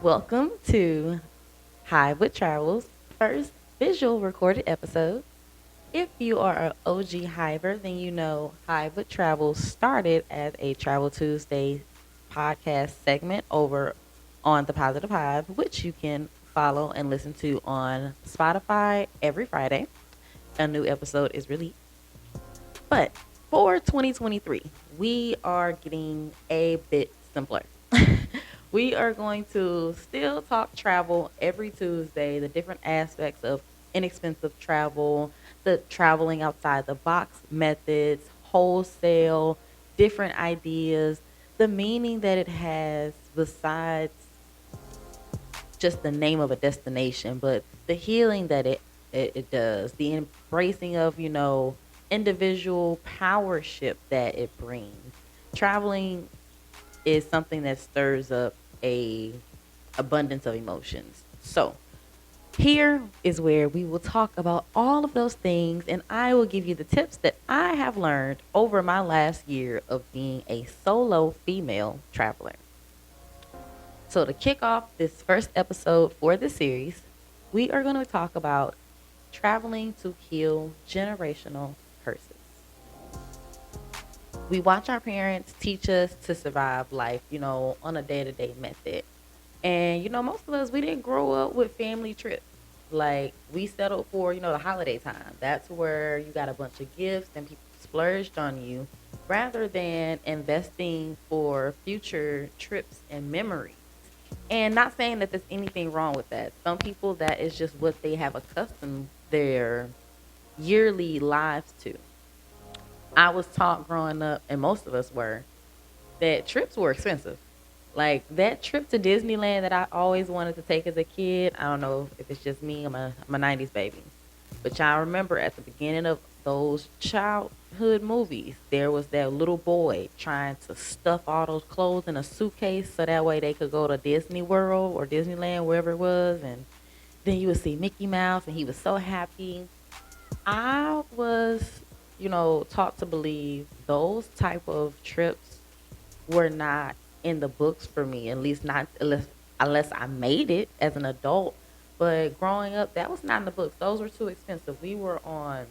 Welcome to Hive with Travels, first visual recorded episode. If you are an OG Hiver, then you know Hive with Travels started as a Travel Tuesday podcast segment over on the Positive Hive, which you can follow and listen to on Spotify every Friday. A new episode is released. But for 2023, we are getting a bit simpler. We are going to still talk travel every Tuesday, the different aspects of inexpensive travel, the traveling outside the box methods, wholesale, different ideas, the meaning that it has besides just the name of a destination, but the healing that it does, the embracing of, individual powership that it brings. Traveling is something that stirs up a abundance of emotions. So, here is where we will talk about all of those things and I will give you the tips that I have learned over my last year of being a solo female traveler. So, to kick off this first episode for the series, we are going to talk about traveling to heal generational curses. We watch our parents teach us to survive life, on a day to day method. And, most of us, we didn't grow up with family trips. Like, we settled for, the holiday time. That's where you got a bunch of gifts and people splurged on you rather than investing for future trips and memories. And not saying that there's anything wrong with that. Some people, that is just what they have accustomed their yearly lives to. I was taught growing up, and most of us were, that trips were expensive. Like that trip to Disneyland that I always wanted to take as a kid. I don't know if it's just me. I'm a '90s baby, but y'all remember at the beginning of those childhood movies, there was that little boy trying to stuff all those clothes in a suitcase so that way they could go to Disney World or Disneyland, wherever it was, and then you would see Mickey Mouse, and he was so happy. I was, taught to believe those type of trips were not in the books for me, at least not unless I made it as an adult. But growing up, that was not in the books. Those were too expensive. We were on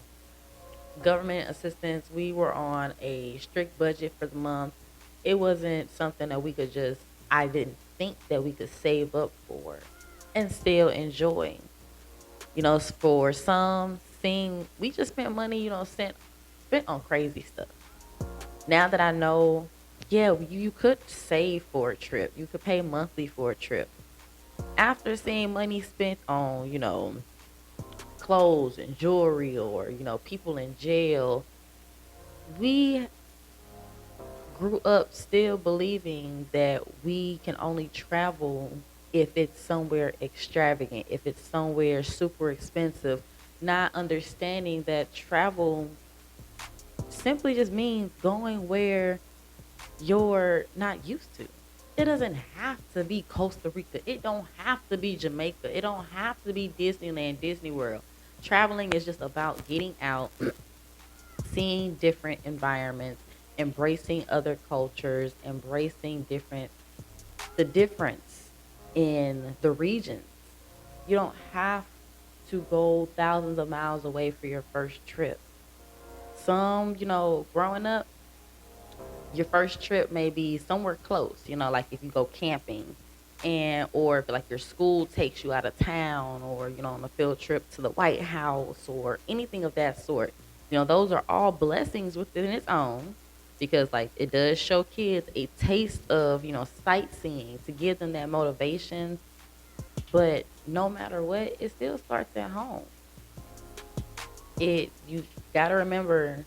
government assistance. We were on a strict budget for the month. It wasn't something that we could just, I didn't think that we could save up for and still enjoy. For some thing, we just spent money, spent on crazy stuff. Now that I know, yeah, you could save for a trip. You could pay monthly for a trip. After seeing money spent on, clothes and jewelry or, people in jail, we grew up still believing that we can only travel if it's somewhere extravagant, if it's somewhere super expensive, not understanding that travel simply just means going where you're not used to. It doesn't have to be Costa Rica. It don't have to be Jamaica. It don't have to be Disneyland, Disney World. Traveling is just about getting out, seeing different environments, embracing other cultures, embracing the difference in the regions. You don't have to go thousands of miles away for your first trip. Some, growing up, your first trip may be somewhere close, like if you go camping and or if like your school takes you out of town or, on a field trip to the White House or anything of that sort. Those are all blessings within its own because like it does show kids a taste of, sightseeing to give them that motivation. But no matter what, it still starts at home. You gotta remember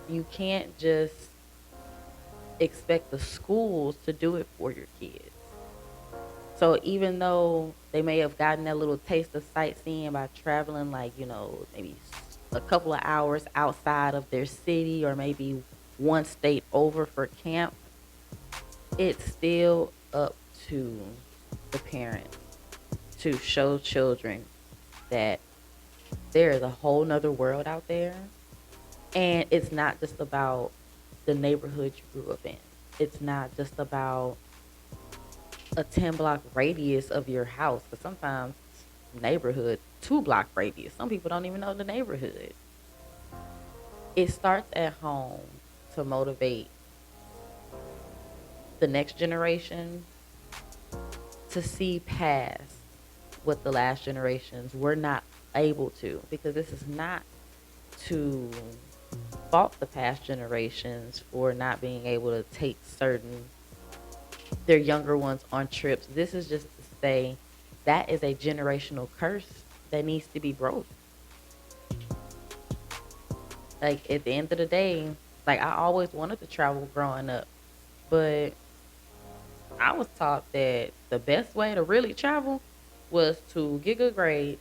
you can't just expect the schools to do it for your kids. So even though they may have gotten that little taste of sightseeing by traveling, like, maybe a couple of hours outside of their city or maybe one state over for camp, it's still up to the parents to show children that there is a whole nother world out there. And it's not just about the neighborhood you grew up in. It's not just about a 10-block radius of your house. Because sometimes neighborhood 2-block radius. Some people don't even know the neighborhood. It starts at home to motivate the next generation to see past what the last generations were not able to, because this is not to fault the past generations for not being able to take certain their younger ones on trips. This is just to say that is a generational curse that needs to be broke. Like at the end of the day, like I always wanted to travel growing up, but I was taught that the best way to really travel was to get good grades,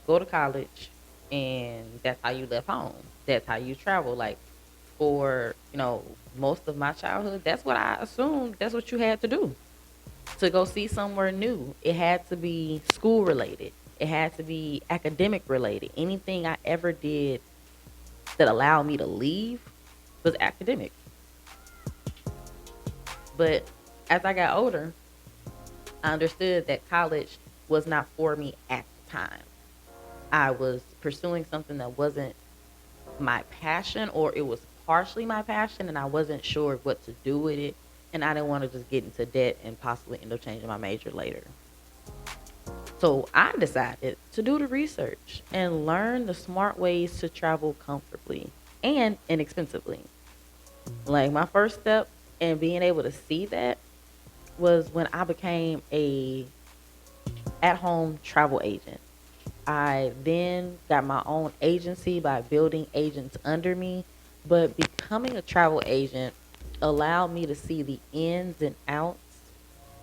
go to college, and that's how you left home. That's how you travel. Like for, most of my childhood, that's what I assumed that's what you had to do to go see somewhere new. It had to be school related. It had to be academic related. Anything I ever did that allowed me to leave was academic. But as I got older, I understood that college was not for me at the time. I was pursuing something that wasn't my passion, or it was partially my passion, and I wasn't sure what to do with it. And I didn't want to just get into debt and possibly end up changing my major later. So I decided to do the research and learn the smart ways to travel comfortably and inexpensively. Like my first step in being able to see that was when I became a at-home travel agent. I then got my own agency by building agents under me, but becoming a travel agent allowed me to see the ins and outs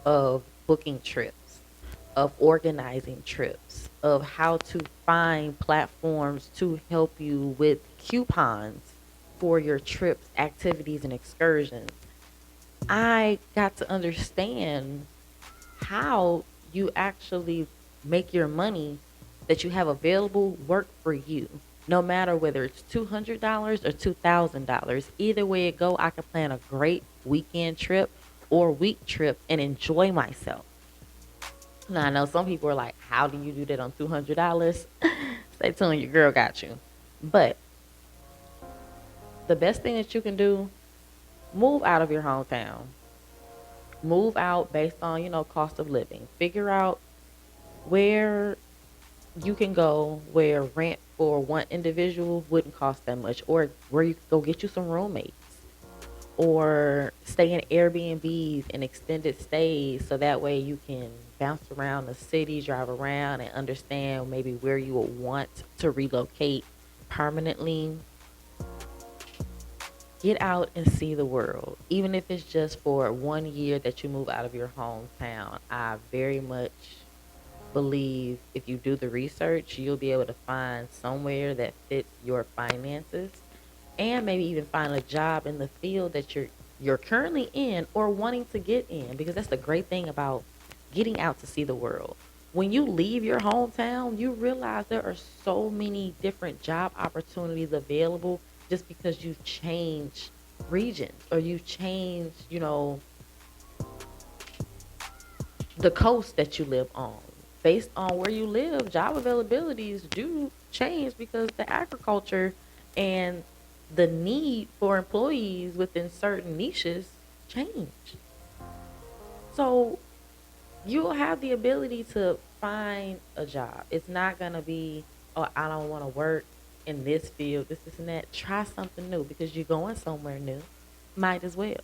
of booking trips, of organizing trips, of how to find platforms to help you with coupons for your trips, activities, and excursions. I got to understand how you actually make your money that you have available work for you. No matter whether it's $200 or $2,000, either way it go, I can plan a great weekend trip or week trip and enjoy myself. Now I know some people are like, "How do you do that on $200?" Stay tuned, your girl got you. But the best thing that you can do, move out of your hometown. Move out based on, cost of living. Figure out where you can go where rent for one individual wouldn't cost that much, or where you could go get you some roommates, or stay in Airbnbs and extended stays so that way you can bounce around the city, drive around, and understand maybe where you would want to relocate permanently. Get out and see the world, even if it's just for 1 year that you move out of your hometown. I very much believe if you do the research, you'll be able to find somewhere that fits your finances, and maybe even find a job in the field that you're currently in or wanting to get in, because that's the great thing about getting out to see the world. When you leave your hometown, you realize there are so many different job opportunities available just because you change regions, or you change, the coast that you live on. Based on where you live, job availabilities do change because the agriculture and the need for employees within certain niches change. So you'll have the ability to find a job. It's not going to be, "Oh, I don't want to work in this field, this and that." Try something new because you're going somewhere new. Might as well.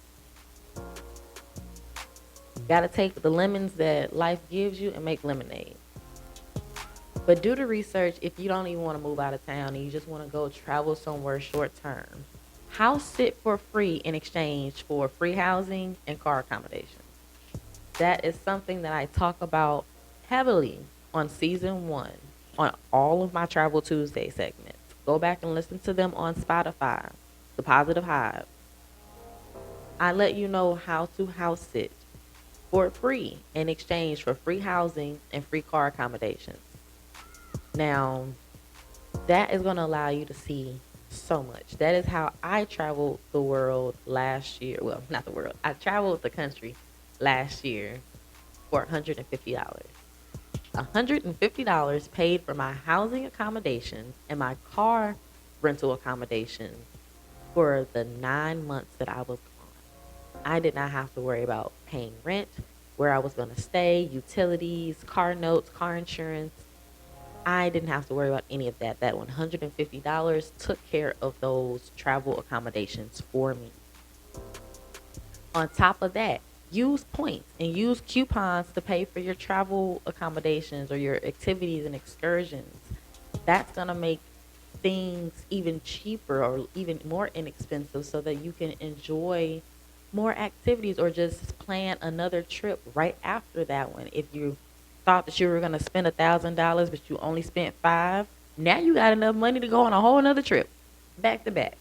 Got to take the lemons that life gives you and make lemonade. But do the research if you don't even want to move out of town and you just want to go travel somewhere short term. House sit for free in exchange for free housing and car accommodation. That is something that I talk about heavily on season one on all of my Travel Tuesday segments. Go back and listen to them on Spotify, The Positive Hive. I let you know how to house sit for free in exchange for free housing and free car accommodations. Now, that is going to allow you to see so much. That is how I traveled the world last year. Well, not the world. I traveled the country last year for $150. $150 paid for my housing accommodations and my car rental accommodations for the 9 months that I was gone. I did not have to worry about paying rent, where I was going to stay, utilities, car notes, car insurance. I didn't have to worry about any of that. That $150 took care of those travel accommodations for me. On top of that, use points and use coupons to pay for your travel accommodations or your activities and excursions. That's going to make things even cheaper or even more inexpensive so that you can enjoy more activities or just plan another trip right after that one. If you thought that you were going to spend $1,000 but you only spent five, now you got enough money to go on a whole another trip back to back.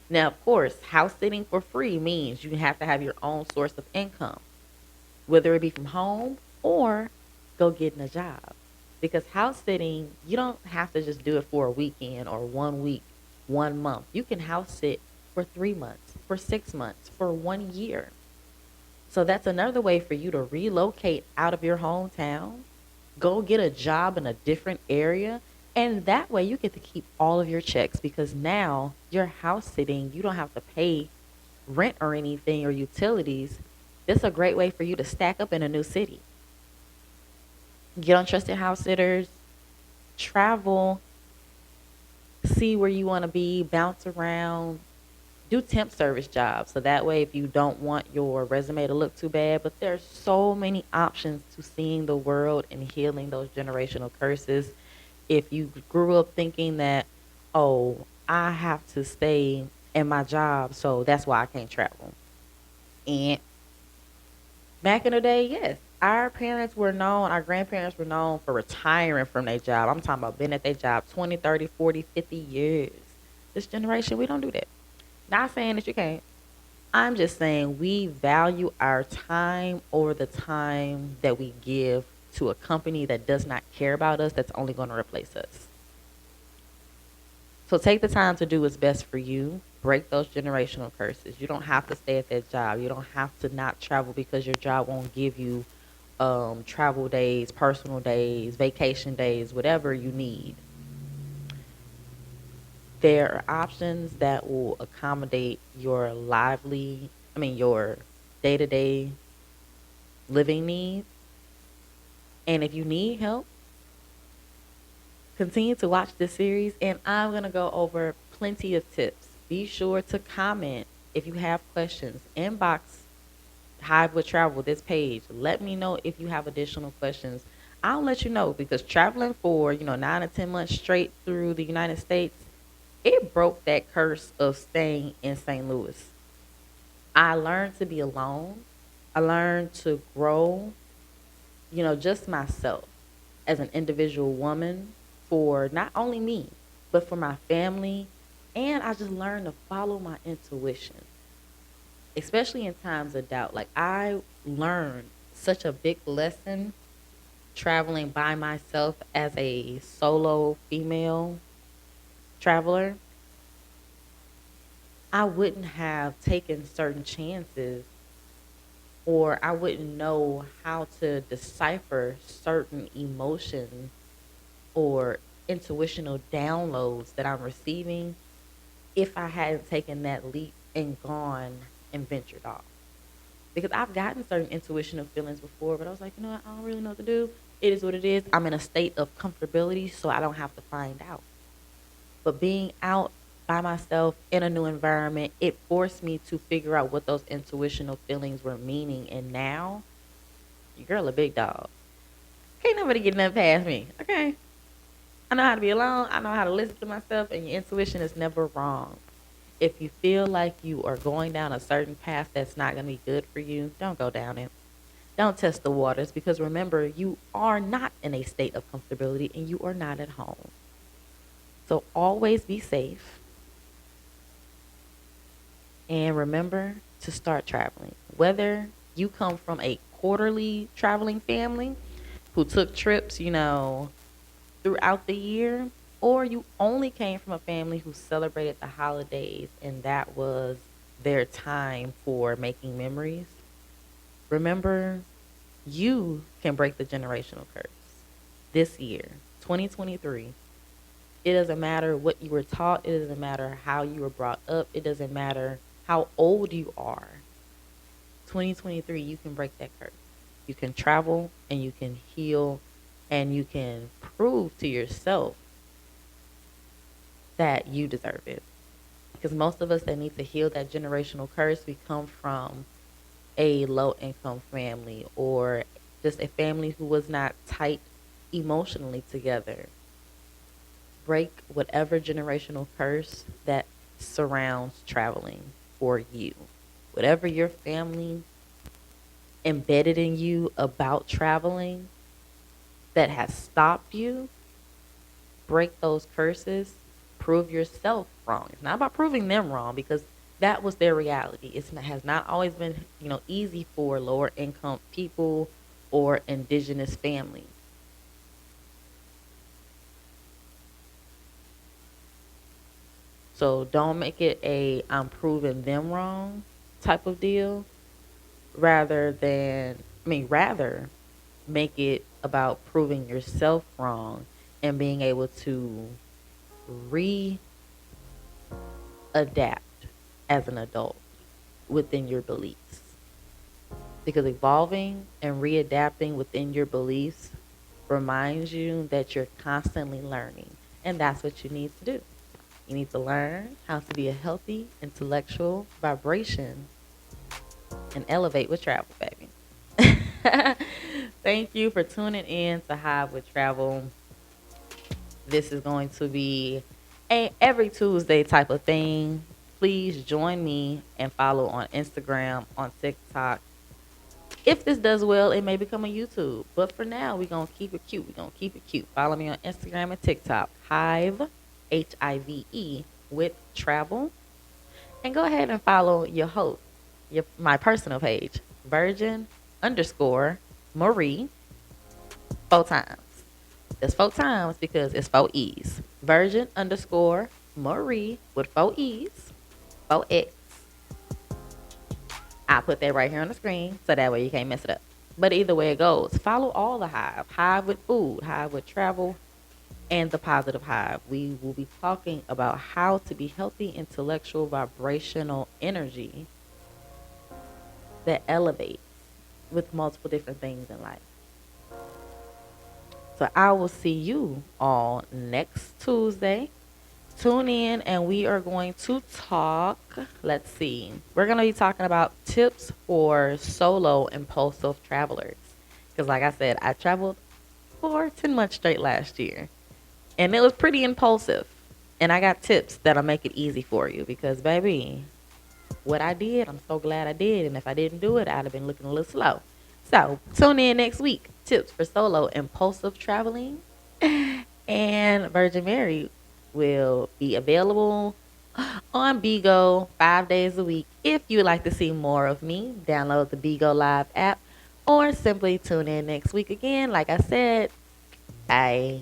Now, of course, house sitting for free means you have to have your own source of income, whether it be from home or go getting a job. Because house sitting, you don't have to just do it for a weekend or 1 week, 1 month. You can house sit for 3 months, for 6 months, for 1 year. So that's another way for you to relocate out of your hometown, go get a job in a different area, and that way you get to keep all of your checks because now you're house sitting. You don't have to pay rent or anything or utilities. This is a great way for you to stack up in a new city. Get on trusted house sitters, travel, see where you want to be, bounce around, do temp service jobs. So that way, if you don't want your resume to look too bad, but there's so many options to seeing the world and healing those generational curses. If you grew up thinking that, oh, I have to stay in my job, so that's why I can't travel. And back in the day, yes, our parents were known, our grandparents were known for retiring from their job. I'm talking about being at their job 20, 30, 40, 50 years. This generation, we don't do that. Not saying that you can't. I'm just saying we value our time over the time that we give to a company that does not care about us, that's only going to replace us. So take the time to do what's best for you. Break those generational curses. You don't have to stay at that job. You don't have to not travel because your job won't give you travel days, personal days, vacation days, whatever you need. There are options that will accommodate your day to day living needs. And if you need help, continue to watch this series. And I'm going to go over plenty of tips. Be sure to comment if you have questions. Inbox Hive with Travel, this page. Let me know if you have additional questions. I'll let you know because traveling for, 9 to 10 months straight through the United States, it broke that curse of staying in St. Louis. I learned to be alone. I learned to grow, just myself as an individual woman for not only me, but for my family. And I just learned to follow my intuition, especially in times of doubt. Like, I learned such a big lesson traveling by myself as a solo female traveler. I wouldn't have taken certain chances or I wouldn't know how to decipher certain emotions or intuitional downloads that I'm receiving if I hadn't taken that leap and gone and ventured off. Because I've gotten certain intuitional feelings before, but I was like, what? I don't really know what to do. It is what it is. I'm in a state of comfortability, so I don't have to find out. But being out by myself in a new environment, it forced me to figure out what those intuitional feelings were meaning. And now, your girl a big dog. Can't nobody get nothing past me. Okay. I know how to be alone. I know how to listen to myself, and your intuition is never wrong. If you feel like you are going down a certain path that's not going to be good for you, don't go down it. Don't test the waters because remember, you are not in a state of comfortability and you are not at home. So always be safe and remember to start traveling. Whether you come from a quarterly traveling family who took trips, throughout the year, or you only came from a family who celebrated the holidays and that was their time for making memories. Remember You can break the generational curse this year, 2023. It doesn't matter what you were taught. It doesn't matter how you were brought up. It doesn't matter how old you are. 2023, you can break that curse. You can travel and you can heal and you can prove to yourself that you deserve it. Because most of us that need to heal that generational curse, we come from a low income family or just a family who was not tight emotionally together. Break whatever generational curse that surrounds traveling for you. Whatever your family embedded in you about traveling that has stopped you, break those curses, prove yourself wrong. It's not about proving them wrong because that was their reality. It has not always been, easy for lower income people or indigenous families. So don't make it a I'm proving them wrong type of deal rather make it about proving yourself wrong and being able to readapt as an adult within your beliefs. Because evolving and readapting within your beliefs reminds you that you're constantly learning. And that's what you need to do. You need to learn how to be a healthy intellectual vibration and elevate with travel, baby. Thank you for tuning in to Hive with Travel. This is going to be a every Tuesday type of thing. Please join me and follow on Instagram, on TikTok. If this does well, it may become a YouTube. But for now, we're going to keep it cute. We're going to keep it cute. Follow me on Instagram and TikTok. Hive, Hive, with Travel. And go ahead and follow your host, my personal page, Virgin_Marie, 4 times. That's 4 times because it's 4 E's. Virgin_Marie with 4 E's, 4X. I'll put that right here on the screen so that way you can't mess it up. But either way it goes, follow all the Hive. Hive with food, Hive with travel, and the Positive Hive. We will be talking about how to be healthy, intellectual, vibrational energy that elevates with multiple different things in life. So I will see you all next Tuesday. Tune in and we are going to talk. Let's see. We're going to be talking about tips for solo impulsive travelers. Because like I said, I traveled for 10 months straight last year. And it was pretty impulsive. And I got tips that'll make it easy for you. Because baby, what I did, I'm so glad I did. And if I didn't do it, I'd have been looking a little slow. So tune in next week. Tips for solo impulsive traveling. And Virgin Mary will be available on Bigo 5 days a week. If you would like to see more of me, download the Bigo Live app or simply tune in next week again. Like I said, bye.